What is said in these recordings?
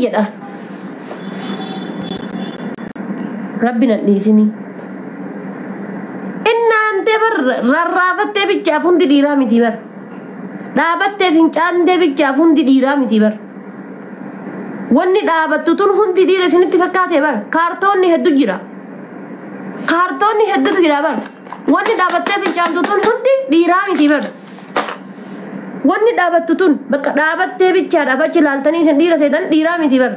جدا ربنا نيسني إن أنت بر رافت بيجافون ديرامي تبر رابت فينجان بيجافون ديرامي تبر واني رابت تون هندي دير سنتي فكات بر كارتون هدو جرا كارتون هدو جرا بر واني رابت فينجان تون هندي ديرامي تبر واني رابت تون بك رابت بيجا رابت جلالتني سندير سيدان ديرامي تبر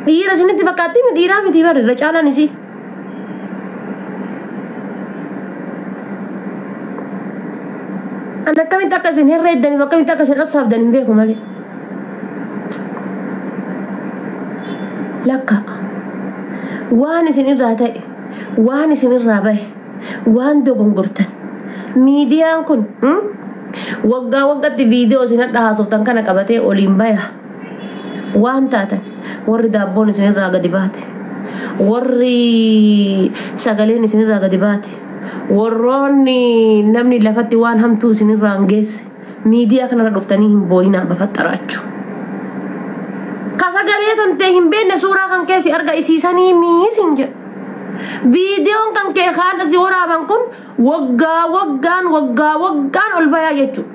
دير سنتي فكاتي ديرامي تبر رجالا نسي أنا كم تكاسين هرّيت دني وكم تكاسين أصحاب دني بيكم مالي لك وان سنين راتي وان سنين رابي وان دوغن قرتن ميديا كن وقا فيديو سنين لها صوتان كان كبتي أولمبيا وان تاتا ورّي دابون سنين راقا دباتي ورّي ساقلين سنين راقا دباتي warroonni namni lafatti waan hamtuu isinirraan geesse miidiyaa kanarra dhuftanii hin booyinaa bafattaraachuu kasagalee tantee hin beekne suuraa kan keessi arga isiisanii miisin jedhu viidiyoon kan kee haadha si waraaban kun waggaan ol bayaa jechuudha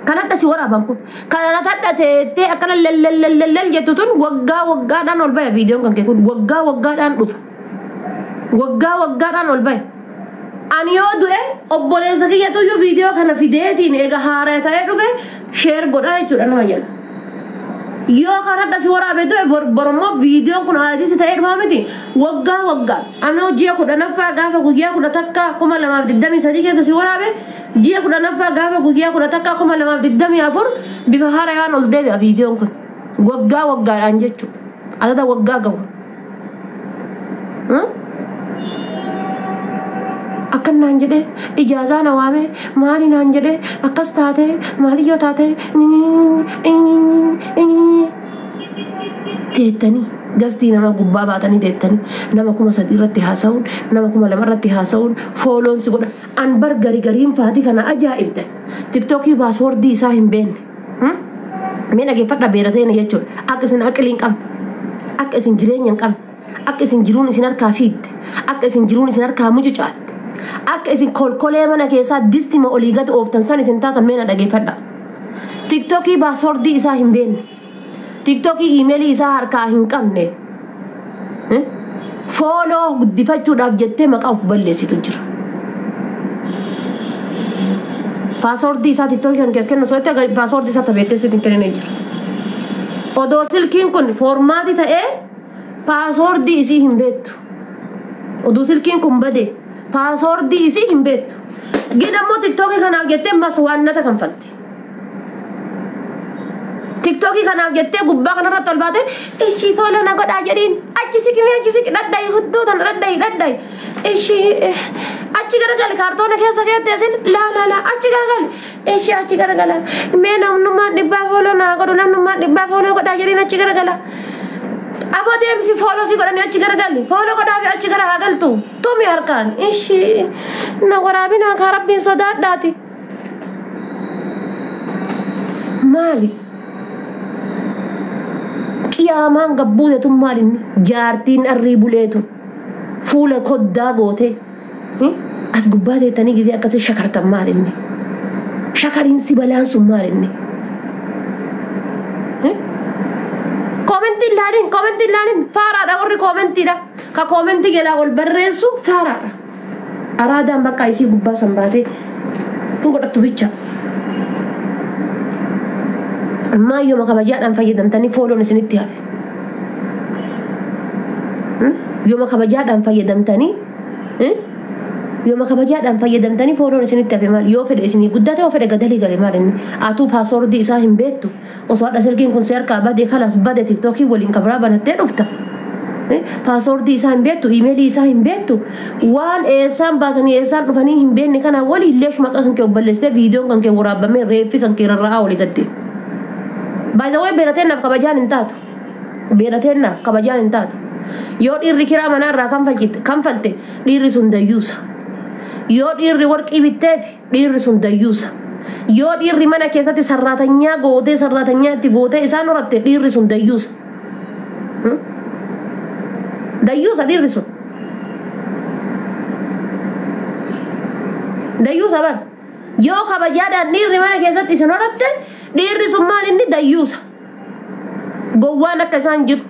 kanadha si waraaban kun kanana tadha teettee akkana lallallallal jettu tun waggaadhaan ol baya viidiyoon kan kee kun waggaadhaan dhufa waggaadhaan ol baya ani yoo du'e obboleessa kiyyatu yoo viidiyoo kana fideetiin eega haaraa ta'ee dhufe sheer godhaa jechuudha nama jala yoo kanadha si waraabe du'e borommoo viidiyoon kun aadiisi ta'ee dhufa miti waggaan ani ji'a 10ffaa gaafa guyyaa 2023 keessa si waraabe ji'a 10ffaa gaafa guyyaa 2024 bifa haaraan ol deebi'a viidiyoon kun waggaadhaan jechuudha adada waggaa gahu akan naan jedhe ijaazaa na waame maali naan jedhe akkas taate maali yoo taate teettanii gastii nama gubbaa baatanii teettanii nama 3 irratti haasa'uun nama 2 irratti haasa'uun fooloonsi godha an bar gariin faati kana ajaa'ibdan tiktokii paaswoordii isaa hin beekne mee dhageeffadha beerateena jechuudha akka isin aqliin qabne akka isin jireenya hin qabne akka isin jiruun isin harkaa fiidde akka isin jiruun isin harkaa mucucaatte akka isin kolkolee mana keessaa distima olii gad ooftan san isin taatan meena dhageeffadha tiktokii paaswoordii isaa hin beekne tiktokii iimeelii isaa harkaa hin qabne fooloo guddifachuudhaaf jettee maqaa of balleessitu jira paaswoordii isaa tiktokii kan keessa kennu so'etti agar paaswoordii isaa tabeetteessitiin kennee jira odoo silkiin kun foormaatii ta'ee paaswoordii isii hin beektu oduu silkiin kun badee paaswoordii isii hin beektu gidammoo tiktokii kanaaf jettee maswaannata kanfalti tiktokii kanaaf jettee gubbaa kanarratti ol baate ishii fooloo na godhaa jedhiin achi siqi dhadhayi hudduu tan dhadhayi ishii achi garagali kaartoona keessa keetteesin laa achi garagali ishii achi garagala mee namnummaan dhibbaa fooloo naa godhu namnummaan dhibbaa fooloo godhaa jedhiin achi garagala Abo deemsi fooloo si godhanii achi garagalli fooloo godhaafi achi garagaltu tumi harkaan ishii na waraabinaa kaa rabbiin sodaadhaati maali qiyaamaan gabbuutetu maalinni jaartiin arrii buleetu fuula koddaa goote as gubbaa teettanii gisee akkasii shakartan maalinni shakariinsi balaan sun maalinni Komenti ilaalin faaraadha warri komentiidha ka komenti gelaa ol barreessu faaraadha araadaan bakka isii gubbaa san baatee hin godhattu bicha ammaa yooma kabajaadhaan fayyadamtanii fooloon isinitti hafe yooma kabajaadhaan fayyadamtanii yooma kabajaadhaan fayyadamtanii fooloon isinitti hafe maal yoo fedhe isinii guddate yoo fedhe gadalii gale maal inni atuu paaswoordii isaa hin beektu osoo hadha silkiin kun seerkaa badee kalas bade tiktokii waliin kabraa banattee dhufta paaswoordii isaa hin beektu iimeelii isaa hin beektu waan eessaan baasanii eessaan dhufanii hin beekne kana waliillee maqaa kan kee obballeessitee viidiyoon kan kee waraabamee reeffi kan kee rarra'aa olii gaddee baay'ee beerateennaaf kabajaan hin taatu beerateennaaf kabajaan hin taatu yoo dhiirri kiraa manaarraa kanfalte dhiirri sun dayyuusa yoo dhiirri warqii bitteef dhiirri sun dayyuusa yoo dhiirri mana keessatti sarratanyaa gootee sarratanyaatti gootee isaan horatte dhiirri sun dayyuusa dayyuusa dhiirri sun dayyuusa bar yoo kabajaadhaan dhiirri mana keessatti isin horatte dhiirri sun maal inni dayyuusa gowwaan akka isaan jiru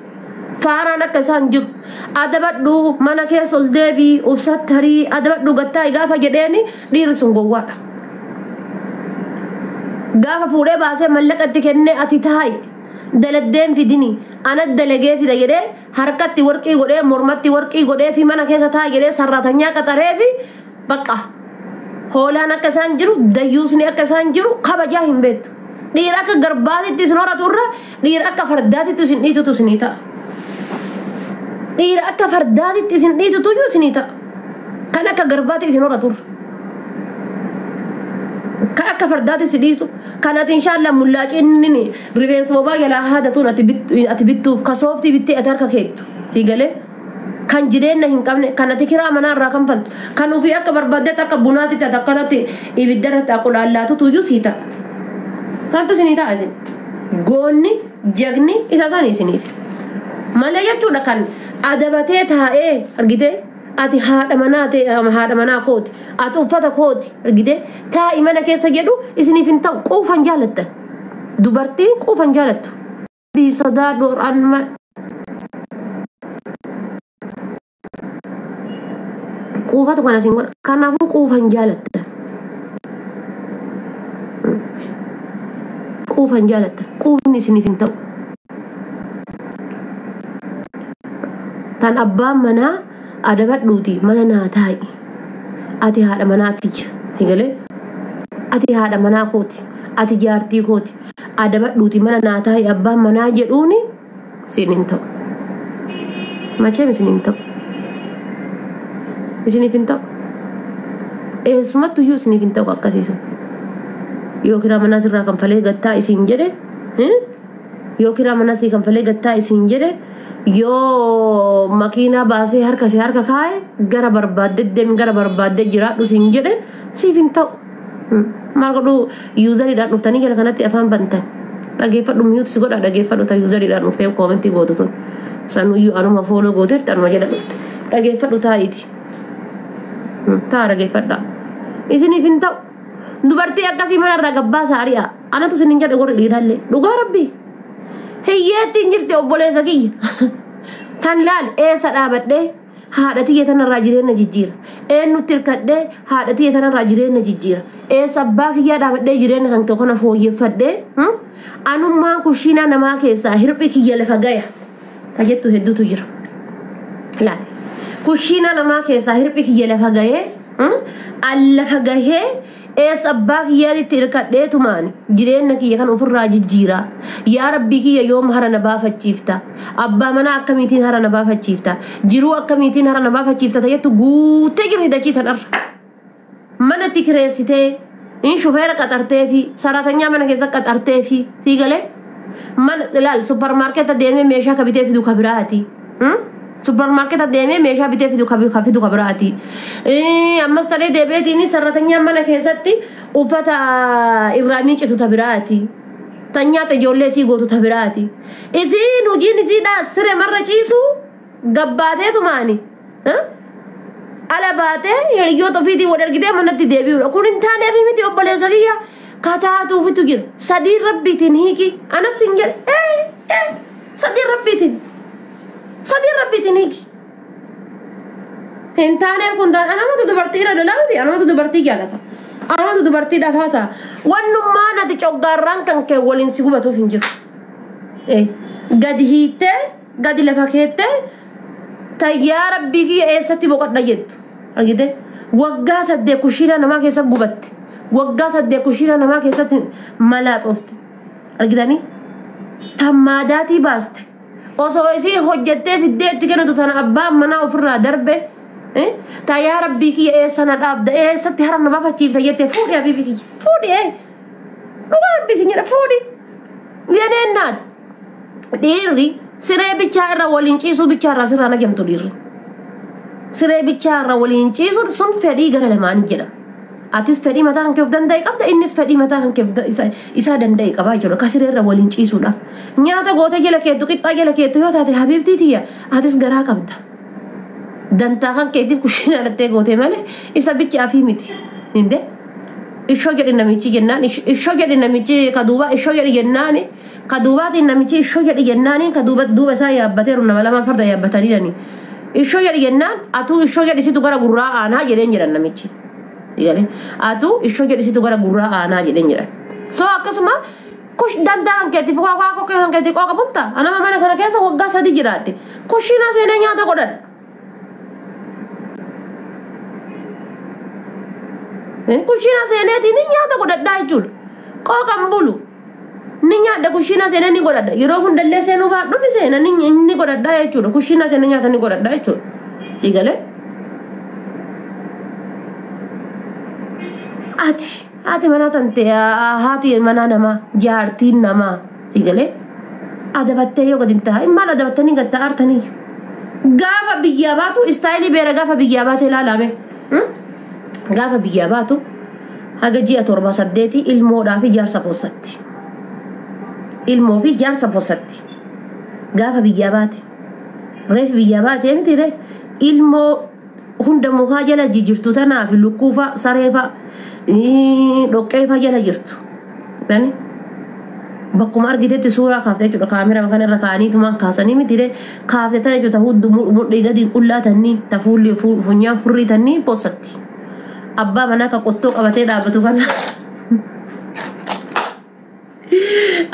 faaraan akka isaan jiru adabadhu mana keessa ol deebii ufsattarii adabadhu gattaa gaafa jedheeni dhiirri sun gowwaadha gaafa fuudhee baasee mallaqatti kennee ati taa'e daladdeen fidini ana dalagee fida jedhee harkatti warqii godhee mormatti warqii godhee fi mana keessa taa'e jedhee sarratanyaa qaxaree fi bakka hoolaan akka isaan jiru dayyuusni akka isaan jiru kabajaa hin beektu dhiira akka garbaatitti isin horaturra dhiira akka fardaatitti isin dhiitutu isinii ta'a dhiira akka fardaatitti isin dhiitutu isinii ta'a kan akka garbaatti isin horaturra kan akka fardaatti isin dhiisu kan ati inshaallah mullaaciinni rifeensa bobaa jalaa haadatuun ati bittuuf kasooftii bittee ati harka keettu sii galee kan jireenya hin qabne kan ati kiraa manaa irraa kan faltu kan ofii akka barbaaddetti akka bunaatitti ati akkanatti ibidda irratti aqulaallaatutu iyyuu sii ta'a santu isinii ta'a isin goonni jagni isa isaanii isiniif malee jechuudha kan adabatee taa'ee argitee ati haadha manaa kooti ati uffata kooti argitee taa'i mana keessa jedhu isiniif hin ta'u quufan jaalattan dubartiin quufan jaalattu biisadaa dhooraan quufatu kana sin godha kanaafuu quufan jaalattan quufan jaalattan quufni isiniif hin ta'u tan abbaan manaa adabadhuuti mana naa taa'i ati haadha manaatti si galee ati haadha manaa kooti ati jaartii kooti adabadhuuti mana naa taa'i abbaan manaa jedhuuni sin hin ta'u macheem isin hin ta'u isiniif hin ta'u eessumattu iyyuu isiniif hin ta'u akkasiisu yoo kiraa manaa sirraa kanfalee gattaa isin jedhe yoo kiraa manaa sii kanfalee gattaa isin jedhe yoo makiinaa baasee harka kaa'e gara barbaadde deemi gara barbaadde jiraadhu isin jedhe siif hin ta'u maal godhu yuuzariidhaan dhuftanii jala kanatti afaan bantan dhageeffadhu miyuutis godha dhageeffadhu ta yuuzariidhaan dhuftee koomentii gootu tun sanuyyuu anuma fooloo gooteerti anuma jedha dhufte dhageeffadhu taa'iiti taa dhageeffadha isiniif hin ta'u dubartii akkasii manarraa gabbaa saari'a anatu isin hin jedhe warri dhiiraallee dhugaa rabbii hiyyeettiin jirti obboleessa kiyya tan laal eessa dhaabadhee haadha tiyya tanarraa jireenya jijjiira eenyutti hirkadhee haadha tiyya tanarraa jireenya jijjiira eessa abbaa kiyyaa dhaabadhee jireenya kan kana fooyyeffadhee anummaan kushiinaa namaa keessaa hirphi kiyya lafa gaya ka jettu hedduutu jira laal kushiinaa namaa keessaa hirphi kiyya lafa gayee allafa gahee eessa abbaa kiyyaatti hirkadheetumaan jireenya kiyya kan ofirraa jijjiiraa yaa rabbii kiyya yoom hara na baafachiifta abbaa manaa akkamiitiin hara na baafachiifta jiruu akkamiitiin hara na baafachiifta jettu guutee jirti dachii tanarra manatti kireessitee shufeera qaxartee fi saratanyaa mana keessa qaxartee fi sii galee mana ilaal suppermaarkeeta deemee meeshaa kabitee fidu ka biraati supermarket deemee meeshaa bitee fidu kabiraati ammas talee deebeetiin sarratanyaan mana keessatti uffata irraa miicitu tabiraati tan nyaata ijoollee sii gootu tabiraati isiin hojiin isiidhaa siree marra ciisu gabbaateetumaani ala baatee hiriyyoota ofiitii wal argitee manatti deebi'uudha kun hin taaneef miti obboleessa kiyya kataatuufitu jira sadii rabbiitiin hiiki anas hin jedhe sadii rabbiitiin hiiki hin taaneef kun taan anamatu dubartii dhadhalaati anamatu dubartii jaalata anamatu dubartii dhafaasa wannummaan ati coggaarraan kan kee waliin si hubatuuf hin jiru gadi hiittee gadi lafa keettee tayyaa rabbii kiyya eessatti boqodha jettu argite waggaa 8 kushiina namaa keessa gubatte waggaa 8 kushiina namaa keessatti malaaxoofte argitanii tammaadaatii baaste osoo isii hojjettee fiddeetti kennitu tana abbaan manaa ofirraa darbe tayyaa rabbii kiyya eessana dhaabda eessatti hara na baafachiifta jettee fuudhi habiibi kiyya fuudhi dhugaa rabbii sin jedha fuudhi yeneennaat dhiirri siree bichaa irra waliin ciisuu bichaa irraa sirraa nagamtu dhiirri siree bichaa irra waliin ciisuun sun fedhii gara lamaan jedha atis fedhii mataa kan kee of danda'e qabda innis fedhii mataa kan kee isaa danda'e qabaa jechuudha kasirra waliin ciisuudha nyaata goota jala keetu qixxaa jala keetu yoo taate habiibtii tiyya atis garaa qabda dantaa kan keetiif kushiina alattee gootee malee isa bicha afii miti hinde ishoo jedhi namichi jennaan ishoo jedhi namichi kaduuba ishoo jedhi jennaani kaduubaatiin namichi ishoo jedhi jennaani kaduuba duuba isaa yaabbateeru nama lama farda yaabbataniidhani ishoo jedhi jennaan atuu ishoo jedhi situ gara gurraa aanaa jedheen jedhan namichi yale atu ishoo jedhisitu gara gurraa aanaa jedhen jedhan so akkasuma kush dandaan keetti fuqa ko kan keetti qoqa bunta ana mana kana keessa waggaa 3 jiraate kushina seenee nyaata godhan kushina seeneeti ni nyaata godhadhaa jechuudha qoqan bulu ni nyaata kushina seenee ni godhadha yeroo hundallee seenuu baadhu ni seena ni godhadhaa jechuudha kushina seenee nyaata ni godhadhaa jechuudha sigale ati mana tante hati mana nama jaartiin nama sigale adabatte yo gadin tahay mal adabattani gatta artani gaafa biyya baatu istaayli beera gaafa biyya baate laalame gaafa biyya baatu haga ji'a 7 ilmoodhaa fi jaarsa poosatti ilmoo fi jaarsa poosatti gaafa biyya baate reef biyya baate mitire ilmoo hunda mukaa jala jijirtu tanaaf lukkuufa sareefa dhoqqeefa jala jirtu dani bakkuma argitetti suuraa kaaftee jechuudha kaamera kan irra kaaniitumaan kaasanii mitire kaaftee tana jechuudha huddu mudhii gadi qullaatanni tafuulli funyaan furriitanni poosatti abbaa manaa ka qottoo qabatee dhaabbatu kana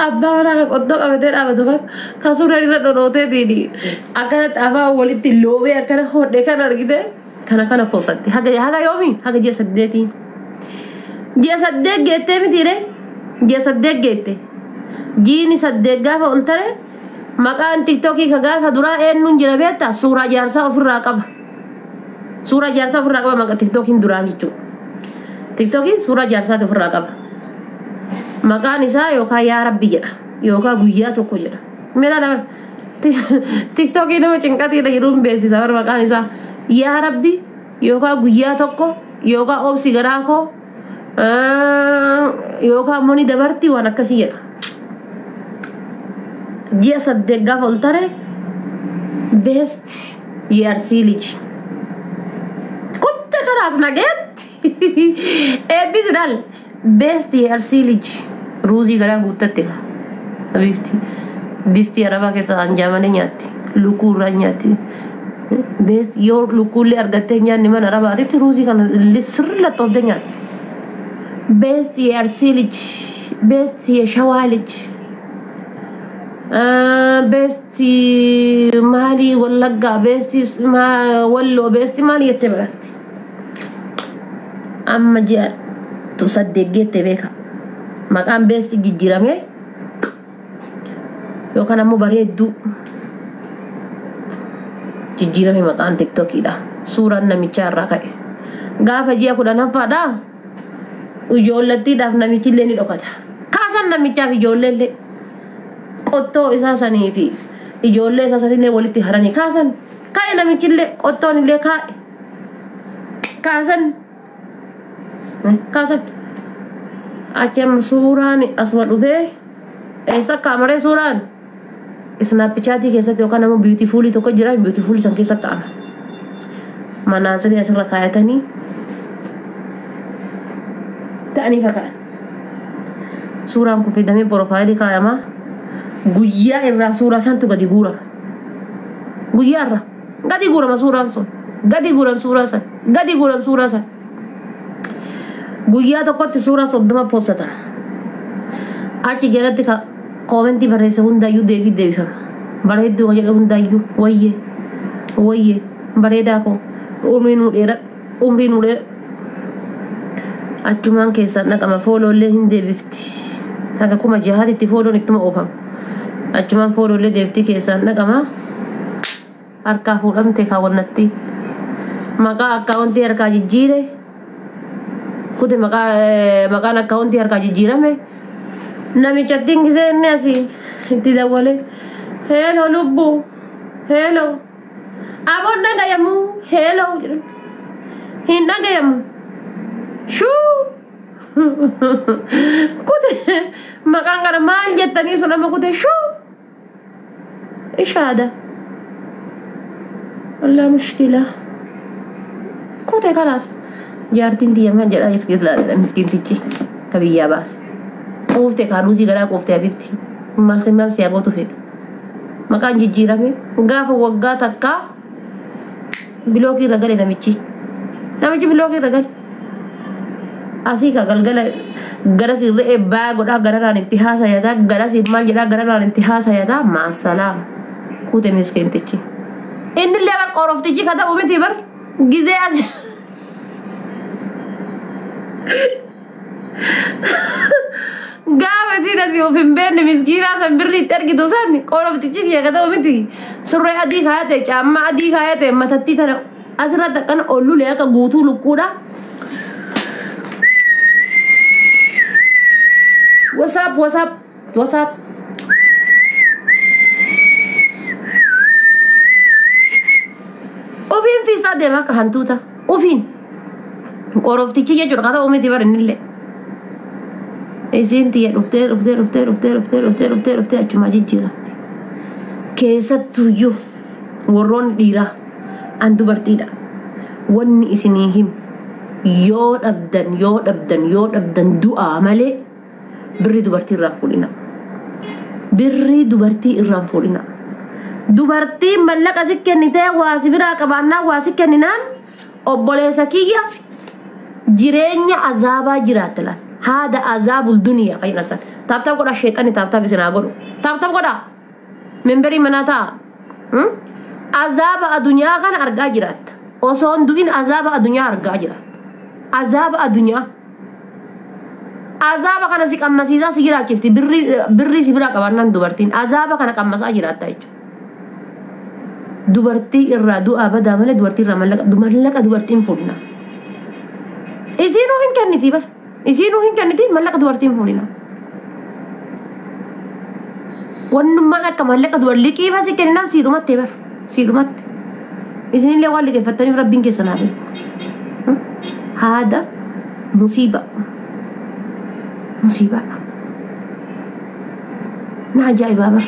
abbaa manaa ka qottoo qabatee dhaabbatu kan suuraa irra dhodhooteetiini akkanatti afaan walitti loobee akkana hodhee kan argite kana poosatti haga yoomi haga ji'a 8 ji'a 8 geettee mitire ji'a 8 geette jiini 8 gaafa ol tare maqaan tiktokii ka gaafa duraa eenyuun jira beektaa suuraa jaarsaa ofirraa qaba suuraa jaarsaa ofirraa qaba maqaa tiktokiin duraan jechuudha tiktokiin suuraa jaarsaa ofirraa qaba maqaan isaa yookaan yaa rabbi jedha yookaan guyyaa tokko jedha mira dha tiktokii nama cinqatiidha jedhuun beeksisa bara maqaan isaa yaa rabbi yookaan guyyaa tokko yookaan obsi garaa koo yookaan moni dabartii waan akkasii jedha ji'a 8 gaafa ol tare best yearsiiliji kutte karaas nageetti eebbisudhal best yearsiiliji ruuzii garaa guuttatte habiibti distii arabaa keessa anjaamanii nyaatti lukuu irraa nyaatti best yoo lukuullee argattee nyaanni mana arabaatitti ruuzii kana sirla xoobde nyaatti best yearsiiliji best yeeshawaaliji best mali wallaggaa best walloo best mali yette baratti amma ji'a 8 geette beeka maqaan best jijjiirame yookaan ammoo bareedduu jijjiirame maqaan tiktokiidha suuraan namichaa irraa ka'e gaafa ji'a 10ffaadha ijoollettiidhaaf namichillee ni dhokata kaasan namichaaf ijoolleellee qottoo isaa sanii fi ijoollee isaa sanillee walitti haranii kaasan kaa'e namichillee qottoon illee kaa'e kaasan acham suuraan asuma dhufee eessa kaamaree suuraan snapchatii keessatti yookaan ammoo beautiful tokko jira beautiful san keessa kaa'ama manaasirii asirra kaayatanii ta'anii fakkaan suuraan kun fidamee profaayilii kaayamaa guyyaa irraa suuraa santu gadi guurama guyyaa irraa gadi guurama suuraan sun gadi guuran suuraa san gadi guuran suuraa san guyyaa tokkotti suuraa 30 poostatan achi jalatti ka koomentii barreessa hundaayyuu deebifama bareedduu jedhe hundaayyuu wayye bareedaa koo umrii nu dheera achumaan keessaan dhaqama fooloollee hin deebifti haga 6,000 fooloon ittuma oofama achumaan fooloollee deebifti keessaan dhaqama harkaa fuudhamte kaawwannatti maqaa akkaawuntii harkaa jijjiire kute maqaan akkaawuntii harkaa jijjiirame namichatti ingisee inni asii itti dawwale heelo lubbu heelo aboon dhagayamu heelo hin dhagayamu shuu كوتي ما كان قال ما جتني سنة ما كوتي شو إيش هذا ولا مشكلة كوتي خلاص جارتين دي ما جرى يفتيت لا مسكين تيجي كبيا باس كوفتي كاروزي غرا كوفتي حبيبتي مال سي أبغى تفيد ما كان جيجيرا مي غاف وغا تكا بلوكي رجال نمشي بلوكي رجال أسيكا قال غرس الرئة غدا غدا الانتهاء سيدا غرس المال جدا غدا الانتهاء سيدا مع السلام كوتي مسكين تيجي إن اللي أبغى قرف تيجي كذا بومي تبر جزء قام سينا سيو في بين مسكينة سنبرني تركي دوساني قرف تيجي يا كذا بومي تيجي سرّي أدي خايته جامع أدي خايته ما تتي تنا أسرع تكن أولو ليه كغوتو لكورا واتساب وفين في صادة ما كهنتوتا وفين قرفتي كي يجور كذا أمي تبر النيل إزين تيجي أفتر أجمع جيرا كيسة تويو ورون ديرا أنتو برتيدا وني إسنيهم يود أبدن دعاء ملء بري دوبرتي الرانفولنا دوبرتي ملك أسكنيته واسبرا كبانا واسكنينان أبوليسا كيا جيرينيا عذابا جراتلا هذا عذاب الدنيا خير نسان تابتا قدا شيطان تابتا بسنا قدو تابتا قدا من بري مناتا عذاب الدنيا كان أرقا جرات وصون دوين عذاب الدنيا أرقا جرات عذاب الدنيا عذاب كان سيك أمسيسا سيجرا شفتي بري سيبرا كبارنان دوبرتين عذاب كان كمسا جرات تايجو دوبرتي الرادو أبدا ملا دوبرتي ملك دوبرتين فورنا إزينو هن كنتي ملك دوبرتين فورنا ونما لك ملك دوبرتي كيف سيكننا سيرومات إزين اللي والي كيف فتني ربين كسنابي هذا مصيبة ناجاي بابر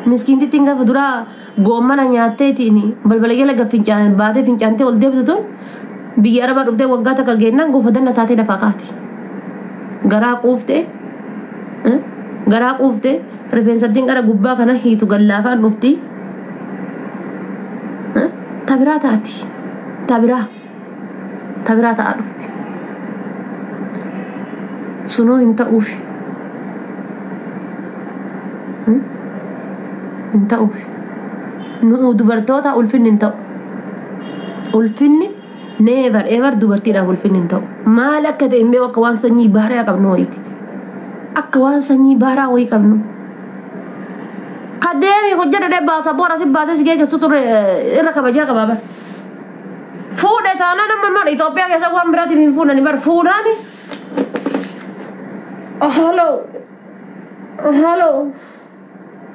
مسكين تي tinggal fedura gomma na nyaate tini balbalage laga fincan baade fincante ol debto biyara ba dufte wagata ka genna go fadanna taate da faqati gara qufte refensa dingara gubba kana hitu gallafa dufti tabira ta dufti suno inta ufi انت اوف نو دبرتوتا ulfinni انت ulfinni never ever dubartii dha ulfinni انت maal akka ta'e mee akka waan sanyii baaraa qabnu wayiiti akka waan sanyii baaraa wayii qabnu qadeemi hojjata dhe baasa boora si baasee si geessa sutur irra kabajaa qabaaba fuudhe taana nama mar Itoophiyaa keessa waan biraatiif hin fuudhani bar fuudhaani hello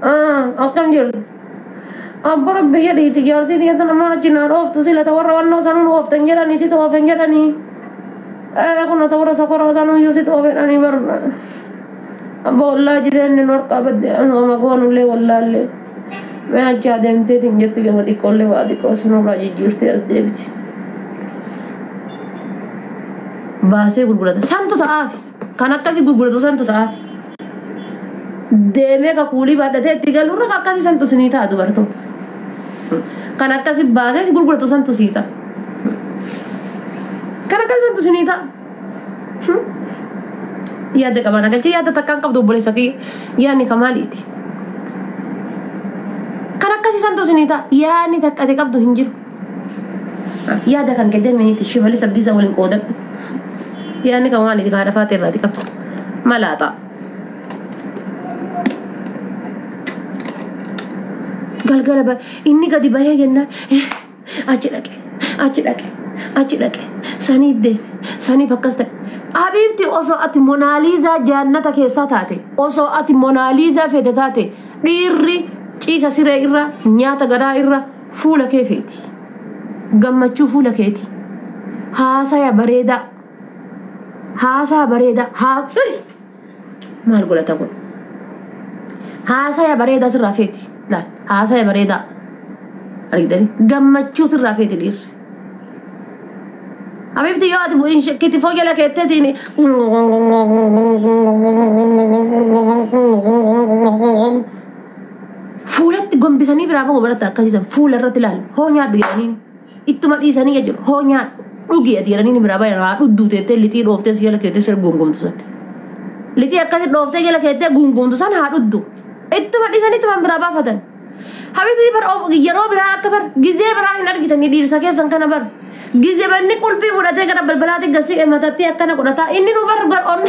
أقام جرد أبرك بيدي تجارتي دي أنا ما أجينا روف تصير تورا وانو سانو روف تنجراني سي توف تنجراني كنا تورا سكورا سانو يوسي توف راني بر والله جيران نورقا بدي أنا ما قانون لي والله لي ما أجي أدمتي تنجتي كما تقول لي وادي كوسنو راجي جيرتي أسدبتي باسي غرغرة سانتو تعافي كان أكاسي غرغرة سانتو تعافي deemee kakuulii baadhatee itti galuurra akkasii santu sinii ta'a dubartoota kan akkasii baasee si gurguratu santu sii ta'a kan akkasii santu sinii ta'a yaadda qabana galchee yaadda takkaan qabdu obboleessa kiyya yaadni kamaaliiti kan akkasii santu sinii ta'a yaadni takkate qabdu hin jiru yaadda kan keddeen meeniiti shimalli sabdiisa waliin qoodadhu yaadni kamaaliiti kaadha faatee irraati qabdu malaa ta'a galgala ba inni gadi bahee jenna achi dhaqe saniif deeme saniif akkas ta'e habiibti osoo ati monaaliizaa jaannata keessaa taate osoo ati monaaliizaa fedhe taate dhiirri ciisa siree irra nyaata garaa irra fuula kee feeti gammachuu fuula keeti haasaya bareedaa هاسا بريدة ما القولة تقول هاسا يا بريدة سرافيتي لا هاسا يا بريدة أريدني قمتشو سرافيتي لير حبيبتي يا تبو إن شكيتي فوق لك تتيني فولت قم بسني برابا وبرتا كذا فول الرتلال هو نيا بيانين إتما إيساني يجر هو نيا رجيت يراني برابا يا ردو تيتي لتي روفت سيا لك تيسر غونغوم تسان لتي أكاد روفت يا لك تيتي غونغوم تسان هردو إتما إيساني تما برابا فتن حبيبتي بر أو يرو برا كبر جزء برا هنا رجيتني دير سكيا سانكنا بر جزء برني كل في برا تيجي رب البلاد جسي متاتي أكنا كنا تا إني نوبر أون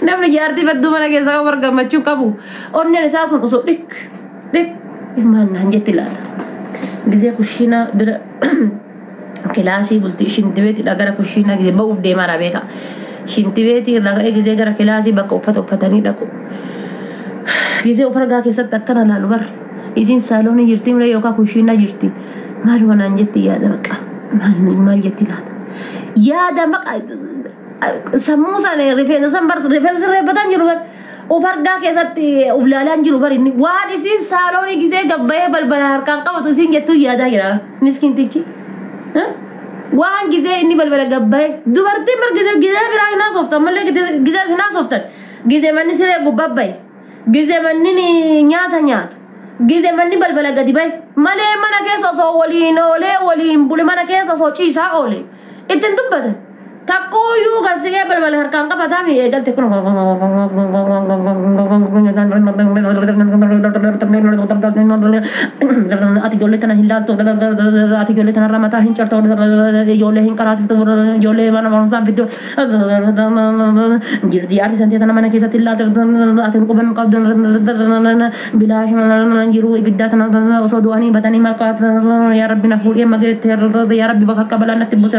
نبل جارتي بدو منا كيسا بر كمچو كابو أون نرساتون أسو لك ما نهجت لا جزء كوشينا بر كلاسي بولتي شنتبيتي لأجر كوشينا جزء بوف دي مرا بيكا شنتبيتي لأجر جزء جرا كلاسي بكو فتاني لكو جزء أفرقا كيسا تكنا لالبر إذن سالوني جرتي مرا يوكا كوشينا جرتي مالو أنا نجتي يا دبك ما نجتي لا يا دبك سموسة ريفين سمبر ريفين بدن جروبر وفرقا كيساتي وفلالان جروبر إني وان إسين سالوني كيسة جبهة بالبلار كان قبض إسين جتو يا دا كرا مسكين تيجي ها وان كيسة إني بالبلار جبهة دوبارتي مر كيسة براي ناس أفتن ملة كيسة ناس أفتن كيسة مني سير جباب باي كيسة مني نيات جيزة مني بالبلد قدي باي مالي منا كيسا سو ولين ولين بولي منا كيسا سو چيسا أولي إتن دبدا تاكو يو غسية بالبلد هركان قبا تامي إيقال تكون أتي جولي تنا هلا أتي جولي تنا رمتا هنشار جولي هن كراس جولي منا ورنسان فيديو جردي أرتي سنتي تنا منا كيسا تلا أتي نقبن قبض بلاش جرو إبداتنا وصدواني بدني مالكات يا ربي نفول يا مجد يا ربي بخك بلا نتبوت